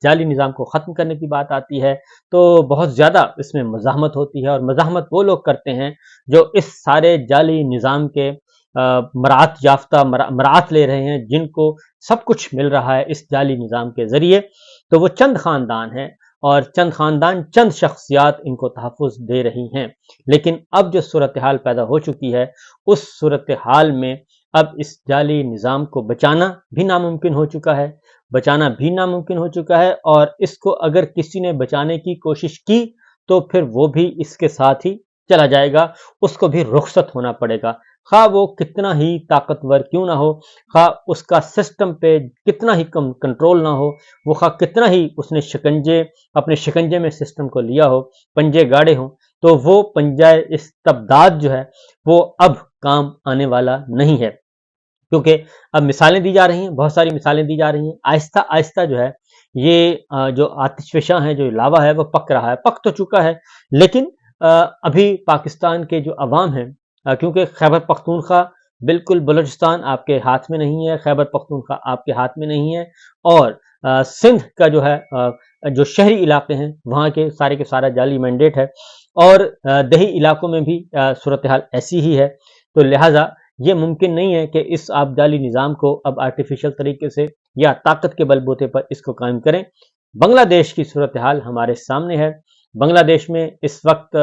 जाली निज़ाम को ख़त्म करने की बात आती है तो बहुत ज़्यादा इसमें मज़ाहमत होती है, और मज़ाहमत वो लोग करते हैं जो इस सारे जाली निज़ाम के मरात याफ्ता मरात ले रहे हैं, जिनको सब कुछ मिल रहा है इस जाली निज़ाम के ज़रिए। तो वो चंद ख़ानदान हैं, और चंद ख़ानदान, चंद शख्सियात इनको तहफ़्फ़ुज़ दे रही हैं। लेकिन अब जो सूरत हाल पैदा हो चुकी है, उस सूरत हाल में अब इस जाली निज़ाम को बचाना भी नामुमकिन हो चुका है, बचाना भी नामुमकिन हो चुका है। और इसको अगर किसी ने बचाने की कोशिश की तो फिर वो भी इसके साथ ही चला जाएगा, उसको भी रुखसत होना पड़ेगा, खा वो कितना ही ताकतवर क्यों ना हो, खा उसका सिस्टम पे कितना ही कम कंट्रोल ना हो, वो खा कितना ही उसने अपने शिकंजे में सिस्टम को लिया हो, पंजे गाड़े हों, तो वो पंजाए इस्तबदाद जो है वो अब काम आने वाला नहीं है। क्योंकि अब मिसालें दी जा रही हैं, बहुत सारी मिसालें दी जा रही हैं, आहिस्ता आहिस्ता जो है ये जो आतिशफ़शा है, जो लावा है, वो पक रहा है, पक तो चुका है। लेकिन अभी पाकिस्तान के जो अवाम हैं, क्योंकि खैबर पख्तूनख्वा बिल्कुल बलूचिस्तान आपके हाथ में नहीं है, खैबर पख्तूनख्वा आपके हाथ में नहीं है, और सिंध का जो है जो शहरी इलाके हैं वहाँ के सारा जाली मैंडेट है, और दही इलाकों में भी सूरत हाल ऐसी ही है। तो लिहाजा ये मुमकिन नहीं है कि इस आप जाली निज़ाम को अब आर्टिफिशियल तरीके से या ताकत के बलबूते पर इसको कायम करें। बांग्लादेश की सूरत हाल हमारे सामने है। बांग्लादेश में इस वक्त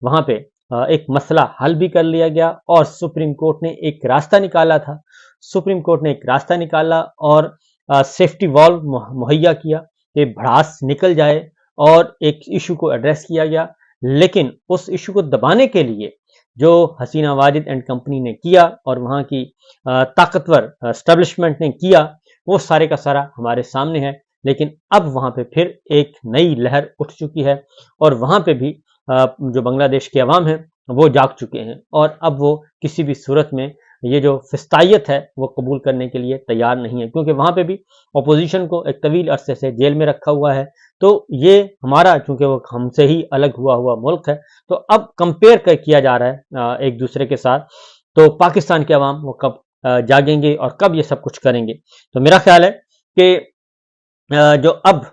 वहाँ पे एक मसला हल भी कर लिया गया, और सुप्रीम कोर्ट ने एक रास्ता निकाला था। सुप्रीम कोर्ट ने एक रास्ता निकाला और सेफ्टी वॉल्व मुहैया किया कि भड़ास निकल जाए, और एक इशू को एड्रेस किया गया। लेकिन उस इशू को दबाने के लिए जो हसीना वाजिद एंड कंपनी ने किया और वहाँ की ताकतवर एस्टेब्लिशमेंट ने किया, वो सारे का सारा हमारे सामने है। लेकिन अब वहाँ पे फिर एक नई लहर उठ चुकी है, और वहाँ पे भी जो बांग्लादेश के अवाम हैं वो जाग चुके हैं, और अब वो किसी भी सूरत में ये जो फिस्तायत है वो कबूल करने के लिए तैयार नहीं है, क्योंकि वहाँ पे भी अपोजिशन को एक तवील अरसे से जेल में रखा हुआ है। तो ये हमारा, चूंकि वो हमसे ही अलग हुआ मुल्क है, तो अब कंपेयर किया जा रहा है एक दूसरे के साथ। तो पाकिस्तान के अवाम वो कब जागेंगे और कब ये सब कुछ करेंगे? तो मेरा ख्याल है कि जो अब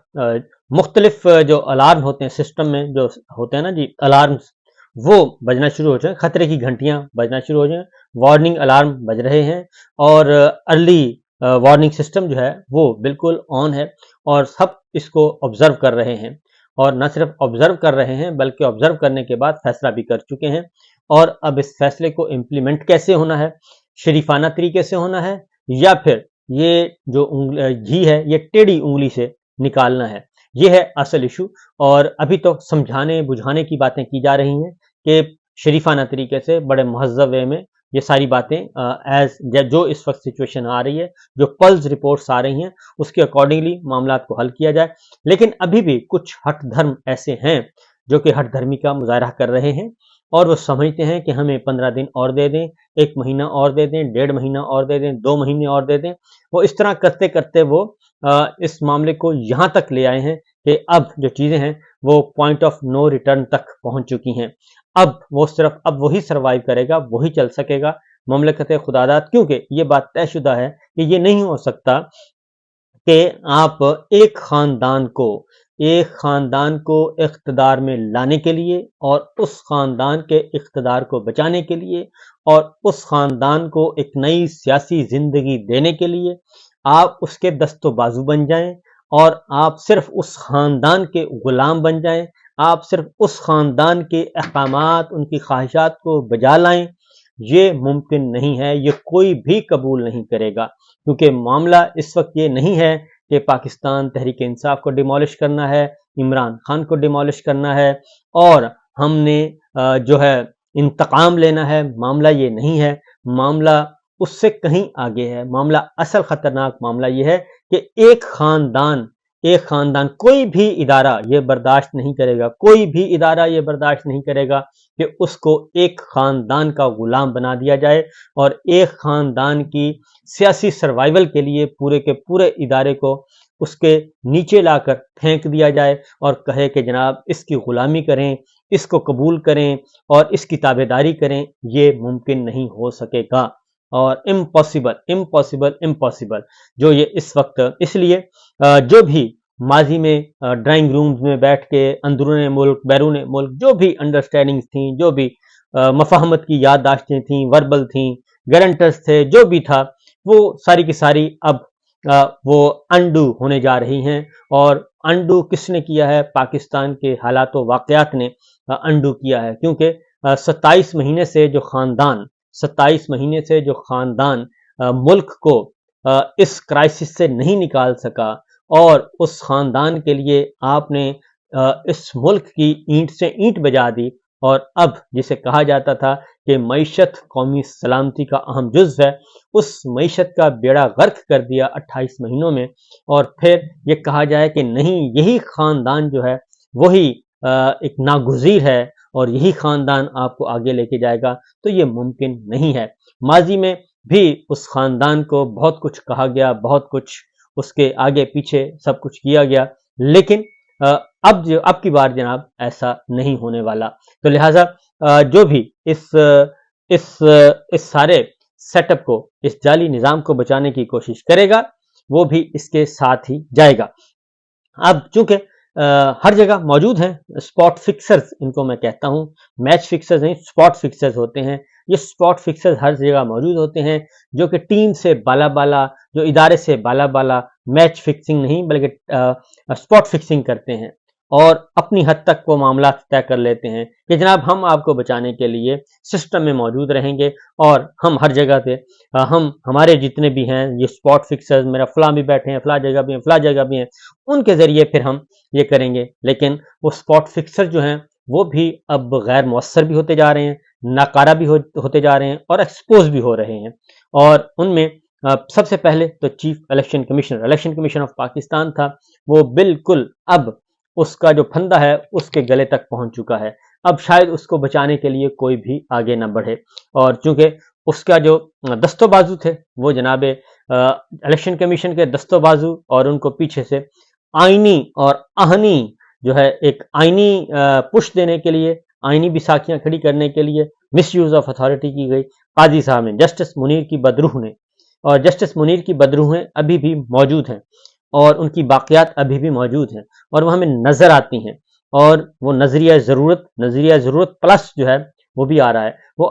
मुख्तलिफ जो अलार्म होते हैं सिस्टम में, जो होते हैं ना जी अलार्म्स, वो बजना शुरू हो जाए, खतरे की घंटियां बजना शुरू हो जाए, वार्निंग अलार्म बज रहे हैं, और अर्ली वार्निंग सिस्टम जो है वो बिल्कुल ऑन है, और सब इसको ऑब्जर्व कर रहे हैं, और न सिर्फ ऑब्जर्व कर रहे हैं बल्कि ऑब्जर्व करने के बाद फैसला भी कर चुके हैं। और अब इस फैसले को इम्प्लीमेंट कैसे होना है, शरीफाना तरीके से होना है, या फिर ये जो घी है ये टेढ़ी उंगली से निकालना है, ये है असल इशू। और अभी तो समझाने बुझाने की बातें की जा रही हैं कि शरीफाना तरीके से, बड़े महज़्ज़ब वे में ये सारी बातें एज जो इस वक्त सिचुएशन आ रही है, जो पल्स रिपोर्ट्स आ रही हैं, उसके अकॉर्डिंगली मामला को हल किया जाए। लेकिन अभी भी कुछ हठ धर्म ऐसे हैं जो कि हठ धर्मी का मुजाहरा कर रहे हैं, और वो समझते हैं कि हमें 15 दिन और दे दें, 1 महीना और दे दें, 1.5 महीना और दे दें, 2 महीने और दे दें। वो इस तरह करते करते वो इस मामले को यहाँ तक ले आए हैं कि अब जो चीज़ें हैं वो पॉइंट ऑफ नो रिटर्न तक पहुँच चुकी हैं। अब वो सिर्फ अब वही सर्वाइव करेगा, वही चल सकेगा ममलकत खुदादाद, क्योंकि ये बात तयशुदा है कि ये नहीं हो सकता कि आप एक खानदान को इख्तदार में लाने के लिए, और उस खानदान के इख्तदार को बचाने के लिए, और उस खानदान को एक नई सियासी जिंदगी देने के लिए आप उसके दस्तो बाजू बन जाएं, और आप सिर्फ उस खानदान के गुलाम बन जाएं, आप सिर्फ उस खानदान के अहकामात, उनकी ख्वाहिशात को बजा लाएं। ये मुमकिन नहीं है, ये कोई भी कबूल नहीं करेगा, क्योंकि मामला इस वक्त ये नहीं है कि पाकिस्तान तहरीक इंसाफ को डिमोलिश करना है, इमरान खान को डिमोलिश करना है, और हमने जो है इंतकाम लेना है। मामला ये नहीं है, मामला उससे कहीं आगे है। मामला, असल खतरनाक मामला ये है कि एक खानदान कोई भी इदारा ये बर्दाश्त नहीं करेगा, कोई भी इदारा ये बर्दाश्त नहीं करेगा कि उसको एक खानदान का गुलाम बना दिया जाए, और एक खानदान की सियासी सर्वाइवल के लिए पूरे के पूरे इदारे को उसके नीचे लाकर फेंक दिया जाए, और कहे कि जनाब इसकी गुलामी करें, इसको कबूल करें और इसकी ताबेदारी करें। ये मुमकिन नहीं हो सकेगा, और इम्पॉसिबल जो ये इस वक्त, इसलिए जो भी माजी में ड्राइंग रूम्स में बैठ के अंदरून मुल्क बैरून मुल्क जो भी अंडरस्टैंडिंग्स थी, जो भी मफाहमत की याददाश्तें थी, वर्बल थी, गारंटर्स थे, जो भी था, वो सारी की सारी अब वो अंडू होने जा रही हैं। और अंडू किसने किया है? पाकिस्तान के हालात व वाक़यात ने अंडू किया है, क्योंकि 27 महीने से जो ख़ानदान 27 महीने से जो ख़ानदान मुल्क को इस क्राइसिस से नहीं निकाल सका, और उस ख़ानदान के लिए आपने इस मुल्क की ईंट से ईंट बजा दी। और अब जिसे कहा जाता था कि मईशत कौमी सलामती का अहम जुज़ है, उस मईशत का बेड़ा गर्क कर दिया 28 महीनों में। और फिर ये कहा जाए कि नहीं, यही ख़ानदान जो है वही एक नागुज़ीर है और यही ख़ानदान आपको आगे लेके जाएगा, तो ये मुमकिन नहीं है। माजी में भी उस ख़ानदान को बहुत कुछ कहा गया, बहुत कुछ उसके आगे पीछे सब कुछ किया गया, लेकिन अब की बार जनाब ऐसा नहीं होने वाला। तो लिहाजा जो भी इस सारे सेटअप को, इस जाली निज़ाम को बचाने की कोशिश करेगा, वो भी इसके साथ ही जाएगा। अब चूंकि हर जगह मौजूद हैं स्पॉट फिक्सर्स, इनको मैं कहता हूं, मैच फिक्सर्स नहीं, स्पॉट फिक्सर्स होते हैं। ये स्पॉट फिक्सर्स हर जगह मौजूद होते हैं, जो कि टीम से बाला बाला, जो इदारे से बाला बाला मैच फिक्सिंग नहीं बल्कि स्पॉट फिक्सिंग करते हैं, और अपनी हद तक वो मामला तय कर लेते हैं कि जनाब हम आपको बचाने के लिए सिस्टम में मौजूद रहेंगे, और हम हर जगह पे हम हमारे जितने भी हैं ये स्पॉट फिक्सर्स, मेरा फलां भी बैठे हैं, फलां जगह भी हैं, फलां जगह भी हैं, उनके ज़रिए फिर हम ये करेंगे। लेकिन वो स्पॉट फिक्सर जो हैं वो भी अब गैर मौसर भी होते जा रहे हैं, नाकारा भी होते जा रहे हैं, और एक्सपोज भी हो रहे हैं। और उनमें सबसे पहले तो chief election commission of Pakistan था, वो बिल्कुल अब उसका जो फंदा है उसके गले तक पहुंच चुका है। अब शायद उसको बचाने के लिए कोई भी आगे ना बढ़े, और चूंकि उसका जो दस्तोबाजू थे वो जनाबे इलेक्शन कमीशन के दस्तोबाजू, और उनको पीछे से आईनी और आहनी जो है एक आईनी पुश देने के लिए, आईनी बिसाखियां खड़ी करने के लिए मिस यूज ऑफ अथॉरिटी की गई काजी साहब ने, जस्टिस मुनीर की बदरूह ने। और जस्टिस मुनीर की बदरूहें अभी भी मौजूद हैं, और उनकी बाक़ियात अभी भी मौजूद हैं, और वो हमें नज़र आती हैं। और वो नज़रिया ज़रूरत प्लस जो है वो भी आ रहा है। वो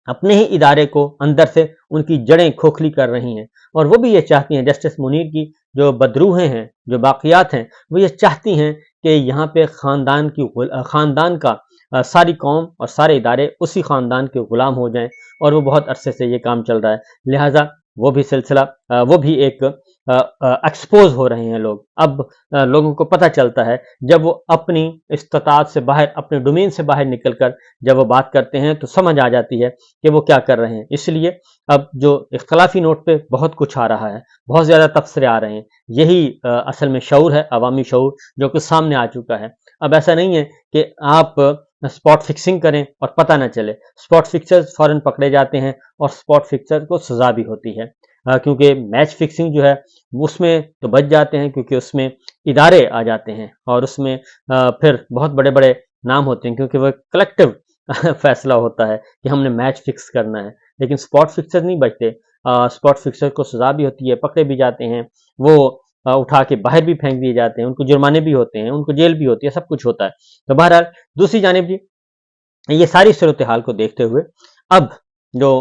अपने ही इदारे को अंदर से उनकी जड़ें खोखली कर रही हैं, और वो भी ये चाहती हैं, जस्टिस मुनीर की जो बदरूहें हैं, जो बाक़ियात हैं, वो ये चाहती हैं कि यहाँ पे ख़ानदान का सारी कौम और सारे इदारे उसी ख़ानदान के ग़ुलाम हो जाएं, और वो बहुत अरसे से ये काम चल रहा है। लिहाजा वो भी सिलसिला, वो भी एक एक्सपोज हो रहे हैं लोग। अब लोगों को पता चलता है, जब वो अपनी इस्तात से बाहर, अपने डोमेन से बाहर निकलकर जब वो बात करते हैं तो समझ आ जाती है कि वो क्या कर रहे हैं। इसलिए अब जो इख्तलाफी नोट पे बहुत कुछ आ रहा है, बहुत ज़्यादा तबसरे आ रहे हैं, यही असल में शऊर है, अवामी शऊर जो कि सामने आ चुका है। अब ऐसा नहीं है कि आप स्पॉट फिक्सिंग करें और पता न चले। स्पॉट फिक्सर्स फौरन पकड़े जाते हैं, और स्पॉट फिक्सर को सजा भी होती है, क्योंकि मैच फिक्सिंग जो है उसमें तो बच जाते हैं, क्योंकि उसमें इदारे आ जाते हैं, और उसमें फिर बहुत बड़े बड़े नाम होते हैं, क्योंकि वह कलेक्टिव फैसला होता है कि हमने मैच फिक्स करना है। लेकिन स्पॉट फिक्सर नहीं बचते, स्पॉट फिक्सर को सजा भी होती है, पकड़े भी जाते हैं, वो उठा के बाहर भी फेंक दिए जाते हैं, उनको जुर्माने भी होते हैं, उनको जेल भी होती है, सब कुछ होता है। तो बहरहाल दूसरी जानिब जी, ये सारी सूरत हाल को देखते हुए अब जो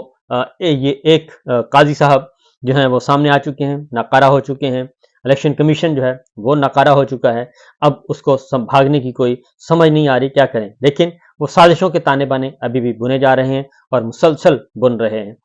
ये एक काजी साहब जो हैं वो सामने आ चुके हैं, नाकारा हो चुके हैं, इलेक्शन कमीशन जो है वो नाकारा हो चुका है। अब उसको भागने की कोई समझ नहीं आ रही, क्या करें। लेकिन वो साजिशों के ताने बाने अभी भी बुने जा रहे हैं, और मुसलसल बुन रहे हैं।